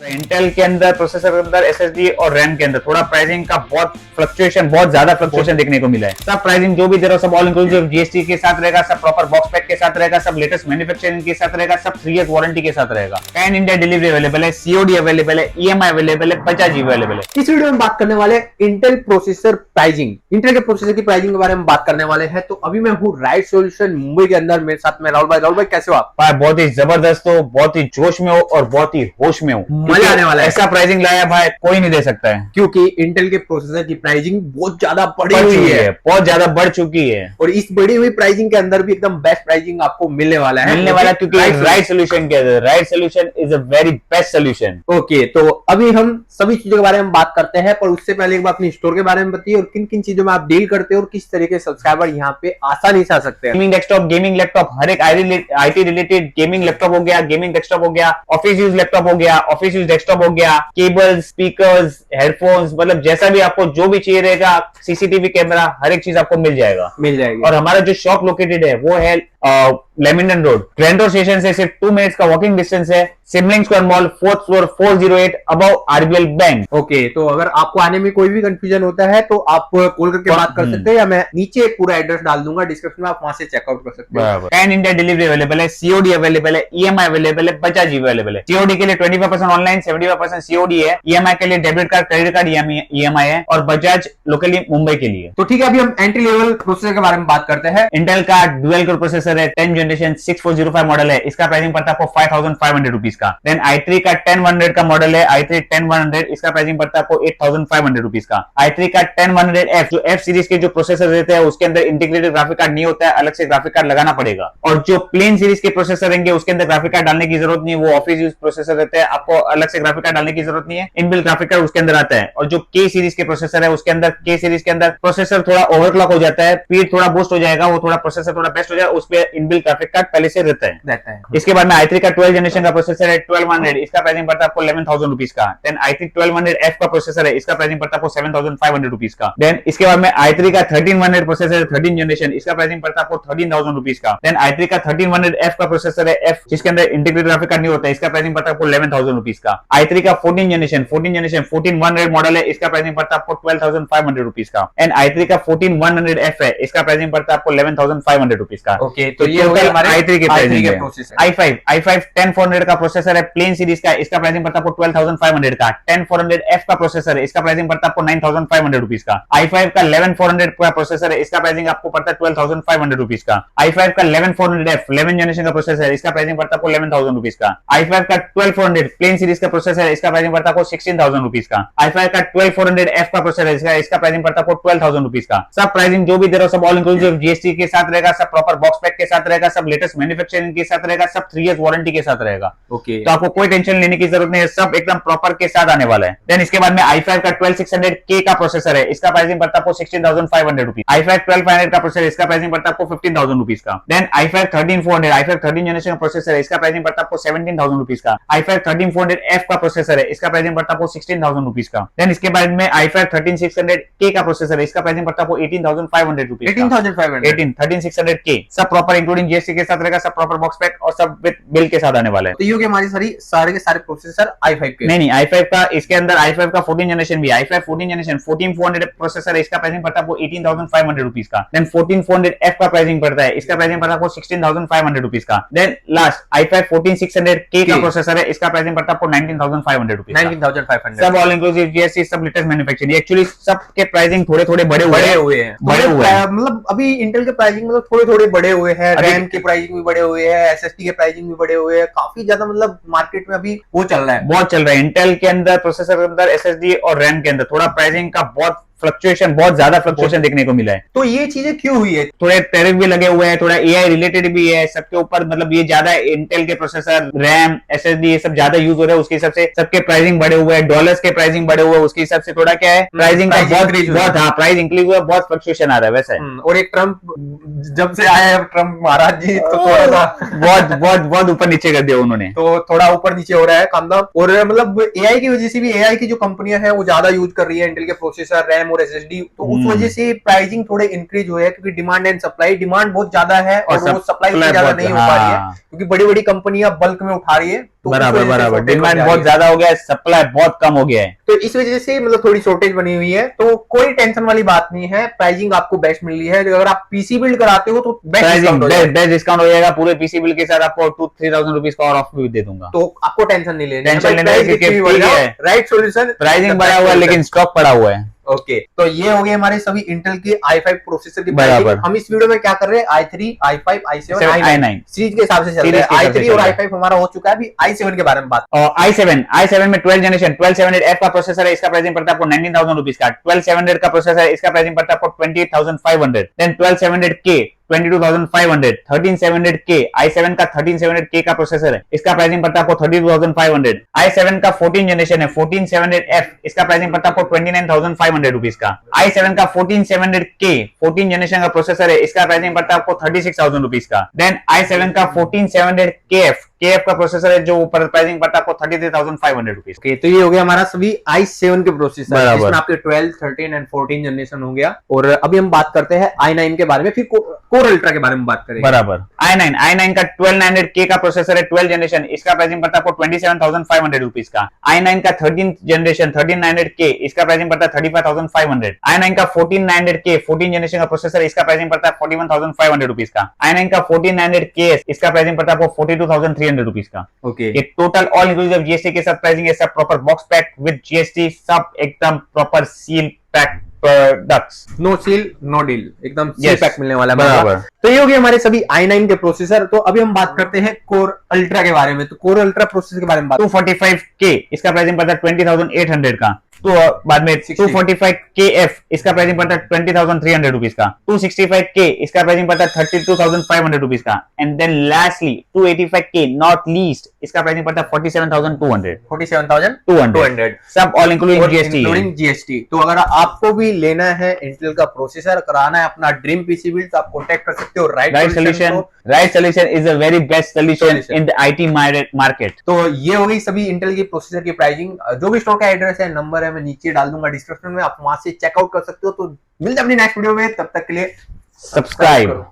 Intel के अंदर processor के अंदर एसएसडी और रैम के अंदर थोड़ा प्राइसिंग का बहुत ज्यादा फ्लक्चुएशन देखने को मिला है। सब प्राइसिंग जो भी दे रहा है सब ऑल इंक्लूसिव जीएसटी के साथ रहेगा, सब प्रॉपर बॉक्स पैक के साथ रहेगा, सब लेटेस्ट मैन्युफैक्चरिंग के साथ रहेगा, सब 3 इयर्स वारंटी के साथ रहेगा। पैन इंडिया डिलीवरी अवेलेबल है, सीओडी अवेलेबल है, ईएमआई अवेलेबल है, 50 जीबी अवेलेबल है। इस वीडियो में बात करने वाले इंटेल प्रोसेसर प्राइसिंग, इंटेल के प्रोसेसर की प्राइसिंग के बारे में बात करने वाले हैं। तो अभी मैं हूँ राइट सॉल्यूशन मुंबई के अंदर, मेरे साथ में राहुल भाई कैसे हो आप? बहुत ही जबरदस्त हो, बहुत ही जोश में हो और बहुत ही होश में हो, मजा आने वाला है। ऐसा प्राइसिंग लाया भाई कोई नहीं दे सकता है, क्योंकि इंटेल के प्रोसेसर की प्राइसिंग बहुत ज्यादा बढ़ी हुई है, बहुत ज्यादा बढ़ चुकी है। और इस बढ़ी हुई प्राइसिंग के अंदर भी एकदम बेस्ट प्राइसिंग आपको मिलने वाला है, क्योंकि राइट सोल्यूशन के right solution is a very best solution. Okay, तो अभी हम सभी चीजों के बारे में बात करते हैं, पर उससे पहले एक बार अपनी स्टोर के बारे में बताइए और किन किन चीजों में आप डील करते हो और किस तरह के सब्सक्राइबर यहाँ पे आसानी से आ सकते हैं। गेमिंग डेस्कटॉप, गेमिंग लैपटॉप, हर एक आईटी रिलेटेड गेमिंग लैपटॉप हो गया, गेमिंग डेस्कटॉप हो गया, ऑफिस यूज लैपटॉप हो गया, ऑफिस यूज डेस्कटॉप हो गया, केबल, स्पीकर्स, हेडफोन्स, मतलब जैसा भी आपको जो भी चाहिए रहेगा, सीसीटीवी कैमरा, हर एक चीज आपको मिल जाएगी। और हमारा जो शॉप लोकेटेड है वो है लेमिंगटन रोड, ट्रेंडो स्टेशन से सिर्फ 2 मिनट्स का वॉकिंग डिस्टेंस है, सिमलिंग square mall, 4th floor, 408 above RBL bank. Okay, तो अगर आपको आने में कोई भी कंफ्यूजन होता है तो आप कॉल करके बात कर सकते हैं, या मैं नीचे पूरा एड्रेस डाल दूंगा डिस्क्रिप्शन में, आप वहां से चेकआउट कर सकते हैं। पैन इंडिया डिलीवरी अवेलेबल है, सीओडी अवेलेबल है, ईएमआई अवेलेबल है, 50 जीबी अवेलेबल है। सीओडी के लिए 25% ऑनलाइन, 75% सीओडी है। ईएमआई के लिए debit card, credit card EMI है, और बजाज लोकली मुंबई के लिए। तो ठीक है, अभी हम एंट्री लेवल प्रोसेसर के बारे में बात करते हैं। इंटेल का डुअल कोर प्रोसेसर है, 10 जनरेशन 6405 मॉडल है, इसका प्राइसिंग पड़ता है आपको 5500 रुपीज का। देन i3 का 10100 का मॉडल है, i3 10100, इसका प्राइसिंग पड़ता है आपको 8500 रुपीज का। i3 का 10100F, जो F सीरीज के जो प्रोसेसर रहते हैं उसके अंदर इंटीग्रेटेड ग्राफिक कार्ड नहीं होता है, अलग से ग्राफिक कार्ड लगाना पड़ेगा। और जो प्लेन सीरीज के प्रोसेसर रहेंगे उसके अंदर ग्राफिक कार्ड डालने की जरूरत नहीं है, वो ऑफिस यूज प्रोसेसर रहते हैं, आपको अलग से ग्राफिक कार्ड डालने की जरूरत नहीं है, इनबिल्ट ग्राफिक कार्ड उसके अंदर आता है। और जो के सीरीज के प्रोसेसर है उसके अंदर, के सीरीज के अंदर प्रोसेसर थोड़ा ओवरक्लॉक हो जाता है, स्पीड थोड़ा बूस्ट हो जाएगा, वो थोड़ा प्रोसेसर थोड़ा बेस्ट हो जाएगा, उस पे इनबिल्ट ग्राफिक कार्ड पहले से रहता है। इसके बाद में i3 का 12 जनरेशन का प्रोसेसर है, 1200, इसका प्राइसिंग पड़ता है आपको 11000 रुपीज का। देन i3 1200F का प्रोसेसर है, इसका प्राइसिंग पड़ता है आपको 7500 रुपीज का। देन इसके बाद में i3 का 1300 प्रोसेसर है, 13 जनरेशन, इसका प्राइसिंग पड़ता है आपको 13000 रुपीज का। देन i3 का 1300F का प्रोसेसर है, F जिसके अंदर इंटीग्रेटेड ग्राफिक कार्ड नहीं होता है, इसका प्राइसिंग पड़ता है आपको 11000 रुपीज का। i3 का 14 जनरेशन 14100 मॉडल है, इसका प्राइसिंग पड़ता है आपको 12500 रुपीज का। एंड i3 का 14100F है, इसका प्राइसिंग पड़ता है आपको 11500 रुपीज का। ओके, तो ये हो गया हमारे i3 के प्रोसेसर। i5 10400 का प्रोसेसर है, प्लेन सीरीज का, इसका प्राइसिंग पड़ता है आपको 12500 का। 10400F का प्रोसेसर है, इसका प्राइसिंग पड़ता है आपको 9500 रुपीज का। i5 का 11400 का प्रोसेसर है, इसका प्राइसिंग आपको पड़ता है 12500 रुपीज का। i5 का 11400F 11 जनरेशन का प्रोसेसर है, इसका प्राइसिंग पड़ता है आपको 11000 रुपीज का। i5 का 12400 प्लेन सीरीज का प्रोसेसर है, इसका प्राइसिंग पड़ता है आपको 16000 रुपीज का। i5 का 12400F का प्रोसेसर है, इसका प्राइसिंग पड़ता है आपको 12000 रुपीज का। सब प्राइसिंग जो भी दे रहा है सब ऑल इंक्लूसिव जीएसटी के साथ रहेगा, सब प्रॉपर बॉक्स पैक के साथ रहेगा, सब लेटेस्ट मैन्युफैक्चरिंग के साथ रहेगा, सब 3 इयर्स वारंटी के साथ रहेगा। ओके, तो आपको कोई टेंशन लेने की जरूरत नहीं है, सब एकदम प्रॉपर के साथ आने वाला है। देन इसके बाद में i5 का 12600K का प्रोसेसर है, इसका प्राइसिंग पड़ता है आपको 16500 रुपीज। i5 12500 का प्रोसेसर, इसका प्राइसिंग पड़ता है आपको 15000 रुपीज का। देन i5 13400, i5 13 जनरेशन का प्रोसेसर है, इसका प्राइसिंग पड़ता है आपको 17000 रुपीज का। i5 13400F का प्रोसेसर है, इसका प्राइसिंग पड़ता है आपको 16000 रुपीज का। देन इसके बाद में i5 13600K का प्रोसेसर है, इसका प्राइसिंग पड़ता है आपको 18500 रुपीज। 18600K, सब प्रॉपर इंक्लूडिंग जीएसटी के साथ रहेगा, सब प्रॉपर बॉक्स पैक और सब विद बिल के साथ आने वाला है। तो ये हो गया हमारी सारे के सारे प्रोसेसर i5 के। नहीं, i5 का, इसके अंदर i5 का 14 जनरेशन भी, i5 14 जनरेशन 14400 प्रोसेसर है, इसका प्राइसिंग पड़ता है आपको 18500 रुपीज का। देन 14400F का प्राइसिंग पड़ता है, इसका प्राइसिंग पड़ता है आपको 16500 रुपीज का। देन लास्ट i5 14600K का प्रोसेसर है, इसका प्राइसिंग पड़ता है आपको 19500 रुपीज। 19500, सब ऑल इंक्लूसिव जीएसटी, सब लेटेस्ट मैन्युफैक्चरिंग। एक्चुअली सबके प्राइसिंग थोड़े थोड़े बड़े हुए हैं। मतलब अभी इंटेल के प्राइसिंग मतलब थोड़े बड़े हुए हैं, रैम के प्राइसिंग भी बड़े हुए हैं, एसएसडी के प्राइसिंग भी बड़े हुए हैं, काफी ज्यादा मतलब मार्केट में अभी वो चल रहा है, बहुत चल रहा है। इंटेल के अंदर प्रोसेसर के अंदर, एसएसडी और रैम के अंदर थोड़ा प्राइसिंग का बहुत ज्यादा फ्लक्चुएशन देखने को मिला है। तो ये चीजें क्यों हुई है? थोड़े टैरिफ भी लगे हुए हैं, थोड़ा एआई रिलेटेड भी है सबके ऊपर, मतलब ये ज्यादा इंटेल के प्रोसेसर, रैम, एसएसडी ये सब ज्यादा यूज हो रहा है, उसके हिसाब से सबके प्राइसिंग बढ़े हुए हैं, डॉलर्स के प्राइसिंग बढ़े हुए हैं, उसके हिसाब से थोड़ा क्या है प्राइसिंग का बहुत प्राइस इंक्रीज हुआ है, बहुत फ्लक्चुएशन आ रहा है वैसा है। और एक ट्रम्प जब से आया है, ट्रम्प महाराज जी, तो थोड़ा सा बहुत ऊपर नीचे कर दिया उन्होंने, तो थोड़ा ऊपर नीचे हो रहा है काम दाम। और मतलब एआई की वजह से भी, एआई की जो कंपनियां हैं वो ज्यादा यूज कर रही है इंटेल के प्रोसेसर, रैम रैम और एसएसडी, तो उस वजह से प्राइसिंग थोड़े इंक्रीज हुए हैं, क्योंकि डिमांड एंड सप्लाई, डिमांड बहुत ज्यादा है और वो सप्लाई उतनी ज्यादा नहीं हो पा रही है, क्योंकि बड़ी बड़ी कंपनियां बल्क में उठा रही है। तो बराबर, डिमांड बहुत ज्यादा हो गया है, सप्लाई बहुत कम हो गया है, तो इस वजह से मतलब थोड़ी शॉर्टेज बनी हुई है। तो कोई टेंशन वाली बात नहीं है, प्राइसिंग आपको बेस्ट मिल रही है। अगर आप पीसी बिल्ड कराते हो तो बेस्ट डिस्काउंट हो जाएगा, पूरे पीसी बिल के साथ आपको 2-3,000 रुपीज का और ऑफ भी दे दूंगा, तो आपको टेंशन नहीं लेनी है। राइट सॉल्यूशन, प्राइसिंग बढ़ा हुआ है लेकिन स्टॉक पड़ा हुआ है। ओके, तो ये हो गए हमारे सभी इंटेल के i5 प्रोसेसर की प्राइसिंग। हम इस वीडियो में क्या कर रहे हैं, i3, i5, i7, i9 series के हिसाब से चल रहे हैं। i3 और i5 हमारा हो चुका है, अभी i7 के बारे में बात। i7 में 12 जनरेशन 1278F का प्रोसेसर है, इसका प्राइसिंग पड़ता है आपको 19,000 रुपीज का। 1278 का प्रोसेसर है, इसका प्राइसिंग पड़ता है आपको 28,500। देन 1278K 22,500, 1378K i7 का 1378K का प्रोसेसर है, इसका प्राइसिंग पड़ता है आपको 32,500। i7 का 14 जनरेशन है, 1478F, इसका प्राइसिंग पड़ता है आपको 29,500 रुपीज का। i7 का 1478K 14 जनरेशन का प्रोसेसर है, इसका प्राइसिंग पड़ता है आपको 36,000 रुपीज का। देन i7 का 1478KF का प्रोसेसर है, जो ऊपर प्राइसिंग पड़ता है आपको 33,500 रुपीज। तो ये हो गया हमारा सभी i7 के प्रोसेसर, जिसमें आपके 12, 13 एंड 14 जनरेशन हो गया। और अभी हम बात करते हैं i9 के बारे में, फिर कोर अल्ट्रा के बारे में बात करेंगे। बराबर, i9 का 1200K का प्रोसेसर है, 12 जनरेशन, इसका प्राइसिंग पड़ता है आपको 27,500 रुपीज का। i9 का 13 जनरेशन 1300K, इसका प्राइसिंग पड़ता है 35,500। i9 का 1400K 14 जनरेशन का प्रोसेसर, इसका प्राइसिंग पड़ता है 41,500 रुपीज का। i9 का 1400KS, इसका प्राइसिंग पड़ता है आपको 42,300 रुपीज का। ओके, ये टोटल ऑल इंक्लूसिव जीएसटी के साथ प्राइसिंग है, सब proper box pack with GST, सब एकदम proper seal pack products, no seal no deal, एकदम सील पैक मिलने वाला है। बराबर। तो ये हो गए हमारे सभी i9 के प्रोसेसर। तो अभी हम बात करते हैं कोर अल्ट्रा के बारे में। तो कोर अल्ट्रा प्रोसेसर के बारे में बात, 245K, इसका प्राइसिंग पड़ता है 20,800 का। तो बाद में 245KF, इसका प्राइसिंग पड़ता है 20,300 रुपीज का। 265K, इसका प्राइसिंग पड़ता है 32,500 रुपीज का। And then lastly 285K not least, इसका प्राइसिंग पड़ता है 47,200। 47,200 सब ऑल इंक्लूडिंग जीएसटी। तो अगर आपको भी लेना है इंटेल का प्रोसेसर, कराना है अपना ड्रीम पीसी बिल्ड, तो आप कॉन्टैक्ट कर सकते हो right solution is a very best solution in the IT market. तो ये हो गई सभी इंटेल की प्रोसेसर की प्राइसिंग। जो भी स्टोर का एड्रेस है, नंबर है, मैं नीचे डाल दूंगा डिस्क्रिप्शन में, आप वहां से चेकआउट कर सकते हो। तो मिलते हैं अपनी नेक्स्ट वीडियो में, तब तक के लिए सब्सक्राइब।